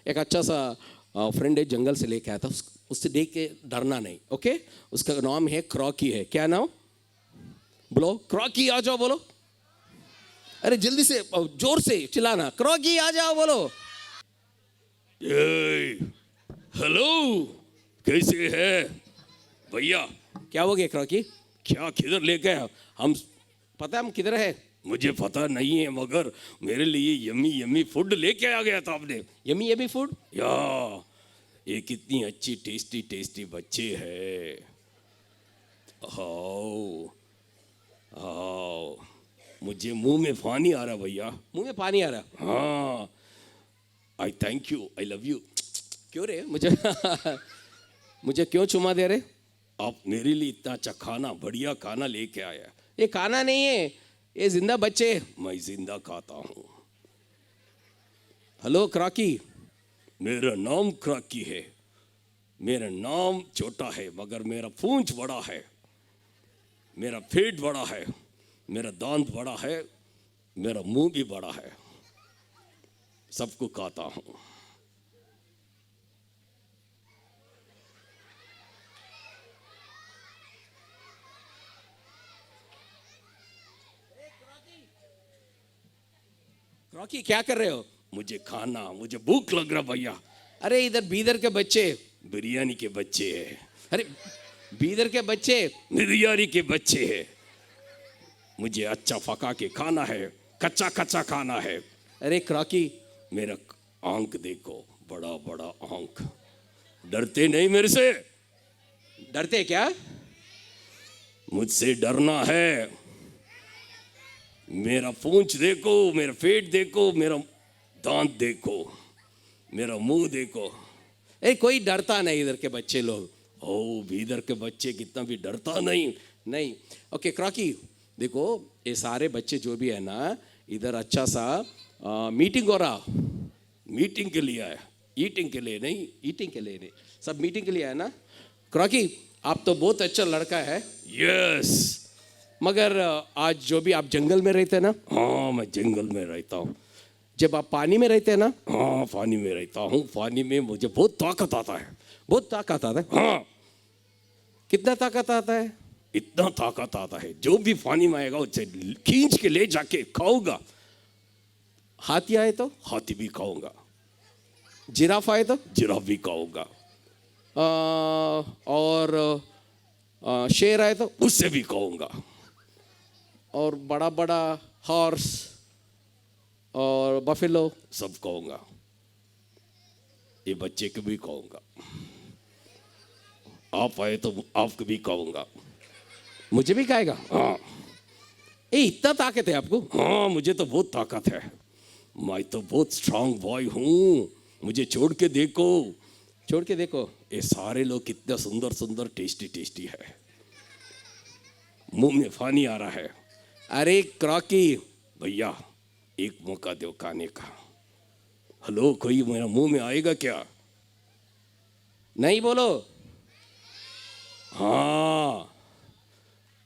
एक अच्छा सा फ्रेंड है, जंगल से लेके आया था। उससे देख के डरना नहीं, ओके। उसका नाम है क्रॉकी है। क्या नाम? बोलो क्रॉकी आ जाओ, बोलो। अरे जल्दी से, जोर से चिल्लाना, क्रॉकी आ जाओ बोलो। हेलो, कैसे है भैया? क्या हो गया क्रॉकी? क्या किधर ले गए हम? पता है हम किधर है? मुझे पता नहीं है, मगर मेरे लिए यमी यमी फूड लेके आ गया था आपने। Yummy yummy food? या ये कितनी अच्छी टेस्टी टेस्टी बच्चे हैं। हाओ हाओ, मुझे मुंह में पानी आ रहा भैया, मुंह में पानी आ रहा। हाँ, आई thank you, I love you. क्यों रे मुझे मुझे क्यों चुमा दे रहे? आप मेरे लिए इतना अच्छा खाना, बढ़िया खाना लेके आया। ये खाना नहीं है, ये जिंदा बच्चे मैं जिंदा खाता हूँ। हेलो क्रॉकी, मेरा नाम क्रॉकी है। मेरा नाम छोटा है मगर मेरा पूंछ बड़ा है, मेरा पेट बड़ा है, मेरा दांत बड़ा है, मेरा मुंह भी बड़ा है, सबको खाता हूँ। क्रॉकी क्या कर रहे हो? मुझे खाना, मुझे भूख लग रहा भैया। अरे इधर बीदर के बच्चे बिरयानी के बच्चे हैं। अरे बीदर के बच्चे बिरयानी के बच्चे हैं। मुझे अच्छा पका के खाना है, कच्चा कच्चा खाना है। अरे क्रॉकी, मेरा आंख देखो, बड़ा बड़ा आंख। डरते नहीं मेरे से? डरते क्या? मुझसे डरना है। मेरा पूंछ देखो, मेरा पेट देखो, मेरा दांत देखो, मेरा मुंह देखो। ए कोई डरता नहीं इधर के बच्चे लोग। ओ इधर के बच्चे कितना भी डरता नहीं। नहीं, ओके क्रॉकी देखो, ये सारे बच्चे जो भी है ना, इधर अच्छा सा मीटिंग हो रहा। मीटिंग के लिए आया, ईटिंग के लिए नहीं, ईटिंग के लिए नहीं, सब मीटिंग के लिए आया ना। क्रॉकी आप तो बहुत अच्छा लड़का है। यस, मगर आज जो भी आप जंगल में रहते हैं ना? हाँ मैं जंगल में रहता हूँ। जब आप पानी में रहते हैं ना? हाँ पानी में रहता हूँ। पानी में मुझे बहुत ताकत आता है, बहुत ताकत आता है। हाँ, कितना ताकत आता है? इतना ताकत आता है, जो भी पानी में आएगा उसे खींच के ले जाके खाऊंगा। हाथी आए तो हाथी भी खाऊंगा, जिराफ आए तो जिराफ भी खाऊंगा, और शेर आए तो उससे भी खाऊंगा, और बड़ा बड़ा हॉर्स और बफेलो सब खाऊंगा। ये बच्चे को भी खाऊंगा। आप आए तो आपको भी खाऊंगा। मुझे भी खाएगा? हाँ। ए इतना ताकत है आपको? हाँ मुझे तो बहुत ताकत है, मैं तो बहुत स्ट्रांग बॉय हूँ। मुझे छोड़ के देखो, छोड़ के देखो, ये सारे लोग कितना सुंदर सुंदर टेस्टी टेस्टी है। मुंह में पानी आ रहा है। अरे क्रॉकी भैया, एक मौका दो खाने का। हेलो, कोई मेरा मुंह में आएगा क्या? नहीं बोलो। हाँ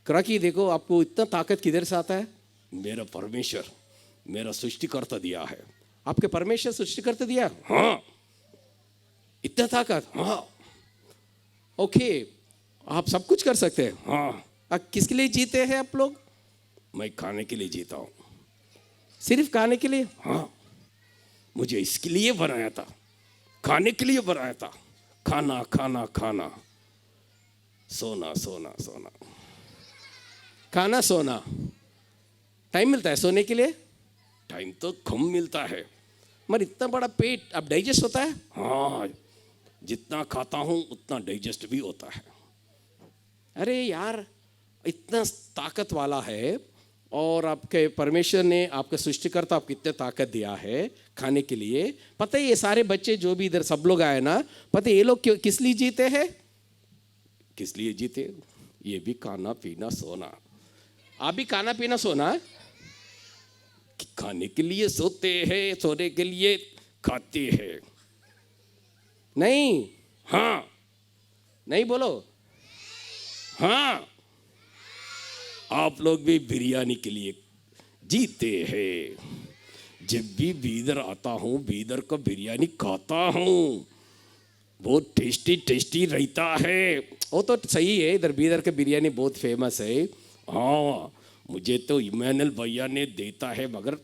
क्रॉकी देखो, आपको इतना ताकत किधर से आता है? मेरा परमेश्वर, मेरा सृष्टिकर्ता दिया है। आपके परमेश्वर सृष्टिकर्ता दिया? हाँ। इतना ताकत? हाँ। ओके, आप सब कुछ कर सकते हैं? हाँ। आप किसके लिए जीते हैं आप लोग? मैं खाने के लिए जीता हूँ। सिर्फ खाने के लिए? हाँ, मुझे इसके लिए बनाया था, खाने के लिए बनाया था। खाना खाना खाना, सोना सोना सोना, खाना सोना। टाइम मिलता है सोने के लिए? टाइम तो कम मिलता है, मगर इतना बड़ा पेट अब डाइजेस्ट होता है? हाँ, जितना खाता हूँ उतना डाइजेस्ट भी होता है। अरे यार, इतना ताकत वाला है, और आपके परमेश्वर ने, आपका सृष्टिकर्ता आपको इतने ताकत दिया है खाने के लिए। पता है ये सारे बच्चे जो भी इधर सब लोग आए ना, पता है ये लोग क्यों, किस लिए जीते हैं? किस लिए जीते? ये भी खाना पीना सोना। आप भी खाना पीना सोना? खाने के लिए सोते हैं, सोने के लिए खाते हैं। नहीं, हाँ नहीं बोलो। हाँ, आप लोग भी बिरयानी के लिए जीते हैं, जब भी बीदर आता हूँ बीदर का बिरयानी खाता हूँ, बहुत टेस्टी टेस्टी रहता है। वो तो सही है, इधर बीदर का बिरयानी बहुत फेमस है। हाँ, मुझे तो इमानुएल भैया ने देता है मगर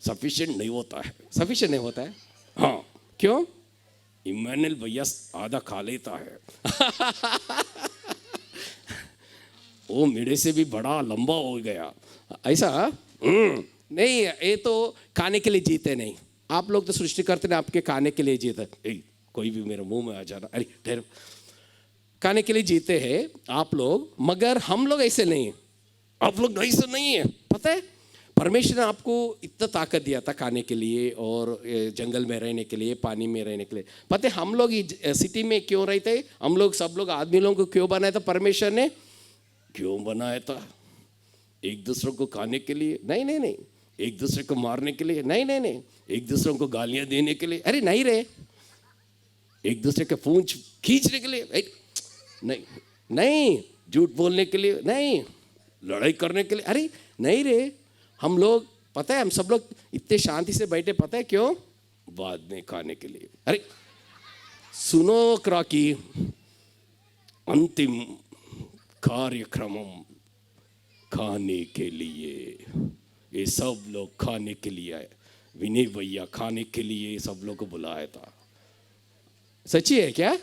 सफिशिएंट नहीं होता है, सफिशिएंट नहीं होता है। हाँ, क्यों? इमानुएल भैया आधा खा लेता है। वो मेरे से भी बड़ा लंबा हो गया ऐसा। नहीं, ये तो खाने के लिए जीते नहीं। आप लोग तो सृष्टि करते हैं, आपके खाने के लिए जीते। कोई भी मेरे मुंह में आ जाना, अरे ठहर, खाने के लिए जीते हैं आप लोग, मगर हम लोग ऐसे नहीं है। आप लोग ऐसे नहीं है। पता है, परमेश्वर ने आपको इतना ताकत दिया था खाने के लिए और जंगल में रहने के लिए, पानी में रहने के लिए। पता है हम लोग सिटी में क्यों रहते? हम लोग सब लोग आदमी लोगों को क्यों बनाया था? परमेश्वर ने क्यों बनाया था? एक दूसरे को खाने के लिए? नहीं नहीं नहीं। एक दूसरे को मारने के लिए? नहीं नहीं नहीं। एक दूसरे को गालियां देने के लिए? अरे नहीं रे। एक दूसरे के पूंछ खींचने के लिए? नहीं नहीं। झूठ बोलने के लिए? नहीं। लड़ाई करने के लिए? अरे नहीं रे। हम लोग, पता है हम सब लोग इतने शांति से बैठे, पता है क्यों? बाद में खाने के लिए। अरे सुनो क्राकी, अंतिम कार्यक्रम खाने के लिए, ये सब लोग खाने के लिए आए। विनय भैया खाने के लिए सब लोग को बुलाया था। सच्ची है क्या?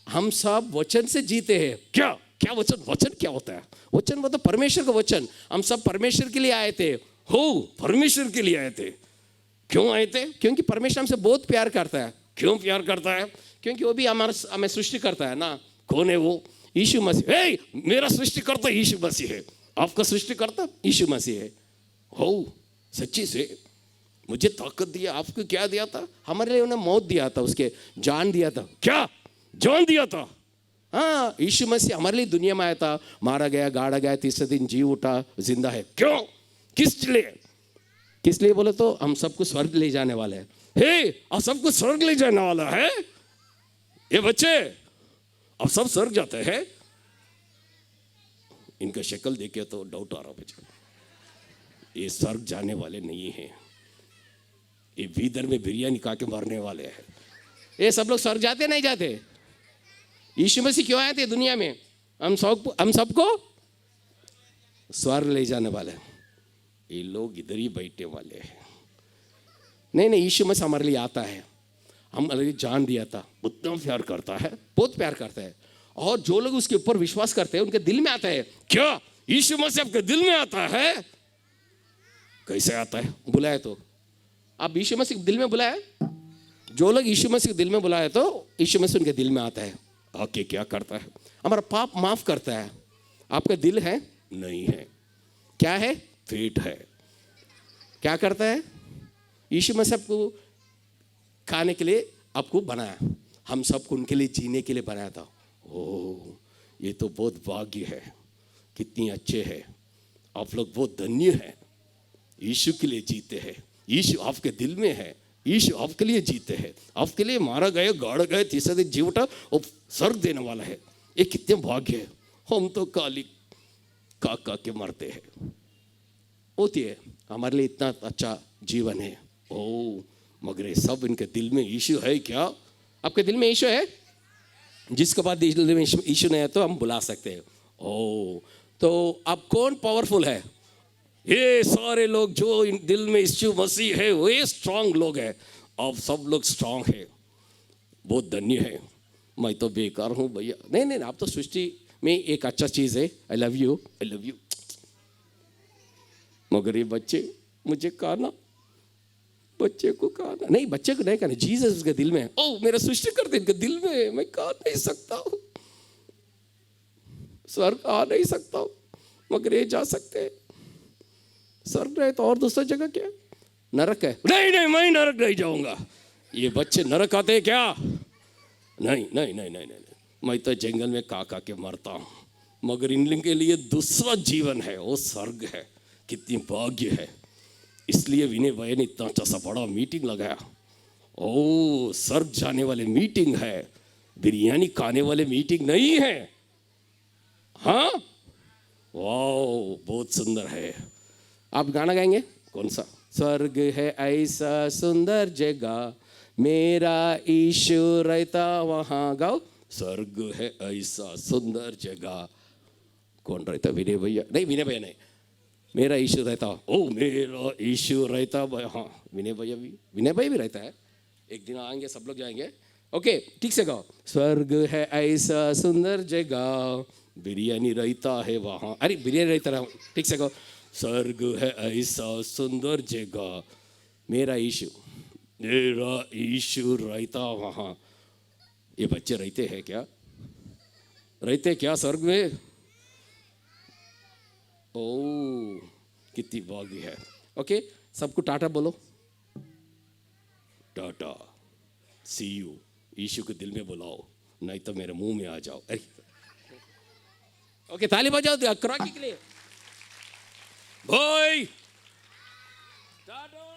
हम सब वचन से जीते हैं क्या? क्या वचन? वचन क्या होता है? वचन मतलब परमेश्वर का वचन। हम सब परमेश्वर के लिए आए थे। हो, परमेश्वर के लिए आए थे। क्यों आए थे? क्योंकि परमेश्वर हमसे बहुत प्यार करता है। क्यों प्यार करता है? क्योंकि वो भी हमें सृष्टि करता है ना। कौन है वो? यीशु मसीह। हे, मेरा सृष्टिकर्ता यीशु मसीह है। आपका सृष्टिकर्ता यीशु मसीह है। हो, सच्ची से मुझे ताकत दिया। आपको क्या दिया था? हमारे लिए उन्हें मौत दिया था, उसके जान दिया था। क्या जान दिया था? हाँ, यीशु मसीह हमारे लिए दुनिया में आया था, मारा गया, गाड़ा गया, तीसरे दिन जी उठा, जिंदा है। क्यों? किस लिए? किस लिए बोले तो हम सबको स्वर्ग ले जाने वाले हैं। हे, आप सबको स्वर्ग ले जाने वाला है। ये बच्चे अब सब स्वर्ग जाते हैं। इनका शक्ल देखे तो डाउट आ रहा बच्चे, ये स्वर्ग जाने वाले नहीं हैं। ये भीतर में बिरयानी खा के मरने वाले हैं। ये सब लोग स्वर्ग जाते नहीं जाते? यीशु मसीह क्यों आए थे दुनिया में? हम सबको स्वर्ग ले जाने वाले हैं। ये लोग इधर ही बैठने वाले हैं। नहीं नहीं, यीशु मसीह हमारे लिए आता है, हमारे लिए जान दिया था। उतना प्यार करता है, बहुत प्यार करता है। और जो लोग उसके ऊपर विश्वास करते हैं उनके दिल में आता है। क्या यीशु मसीह आपके दिल में आता है? कैसे आता है? बुलाए तो आप यीशु मसीह दिल में बुलाए। जो लोग यीशु मसीह दिल में बुलाए तो यीशु मसीह उनके दिल में आता है। आके क्या करता है? हमारा पाप माफ करता है। आपका दिल है? नहीं है। क्या है? पेट है। क्या करता है? यीशु मसीह आपको खाने के लिए आपको बनाया, हम सबको उनके लिए जीने के लिए बनाया था। ओह, ये तो बहुत भाग्य है। कितनी अच्छे हैं आप लोग, बहुत धन्य है। यीशु के लिए जीते हैं। यीशु आपके दिल में है। यीशु आपके लिए जीते हैं, आपके लिए मारा गया, गाड़ा गया, तीसरे दिन जी उठा और स्वर्ग देने वाला है। ये कितने भाग्य है। हम तो काली का के मरते हैं। होती है हमारे लिए इतना अच्छा जीवन है। ओ, मगर ये सब इनके दिल में यीशु है क्या? आपके दिल में यीशु है? जिसके बाद दिल में यीशु नहीं है तो हम बुला सकते हैं। ओ, तो अब कौन पावरफुल है? ये सारे लोग जो इन दिल में यीशु मसीह है वे स्ट्रांग लोग हैं। आप सब लोग स्ट्रांग है, बहुत धन्य है। मैं तो बेकार हूँ भैया। नहीं नहीं, आप तो सृष्टि में एक अच्छा चीज़ है। I love you, I love you. मगर ये बच्चे मुझे कहना, बच्चे को कहना नहीं, बच्चे को नहीं कहना। जीसस उसके दिल में है। ओ, मेरा सृष्टि करते इनके दिल में है। मैं कह नहीं सकता हूँ, स्वर्ग आ नहीं सकता हूँ, मगर ये जा सकते हैं। स्वर्ग रहे तो और दूसरा जगह क्या? नरक है। नहीं नहीं, मैं नरक नहीं जाऊंगा। ये बच्चे नरक आते हैं क्या? नहीं नहीं नहीं नहीं नहीं, मैं तो जंगल में का के मरता हूँ, मगर इन के लिए दूसरा जीवन है, वो स्वर्ग है। कितनी भाग्य है। इसलिए विनय भाई ने इतना अच्छा सा बड़ा मीटिंग लगाया। ओ, स्वर्ग जाने वाले मीटिंग है, बिरयानी खाने वाले मीटिंग नहीं है। हाँ, वाह, बहुत सुंदर है। आप गाना गाएंगे? कौन सा? स्वर्ग है ऐसा सुंदर जगह, मेरा यीशु रहता वहां। गाओ, स्वर्ग है ऐसा सुंदर जगह। कौन रहता? विनय भैया? नहीं, विनय भैया नहीं, मेरा यीशु रहता। ओ मेरा यीशु रहता भाई। हाँ, विनय भैया भी, विनय भैया भी रहता है। एक दिन आएंगे, सब लोग जाएंगे। ओके, ठीक से गाओ। स्वर्ग है ऐसा सुंदर जगह, बिरयानी रहता है वहाँ। अरे बिरयानी रहता रहा, ठीक से गाओ। स्वर्ग है ऐसा सुंदर जगह, मेरा यीशु रहता वहाँ। ये बच्चे रहते हैं क्या? रहते क्या स्वर्ग में? ओ, कितनी भागी है। ओके, सबको टाटा बोलो। टाटा, सी यू। यीशु को दिल में बुलाओ, नहीं तो मेरे मुंह में आ जाओ। ओके, ताली बजाओ क्रॉकी के लिए। भाई टाटा।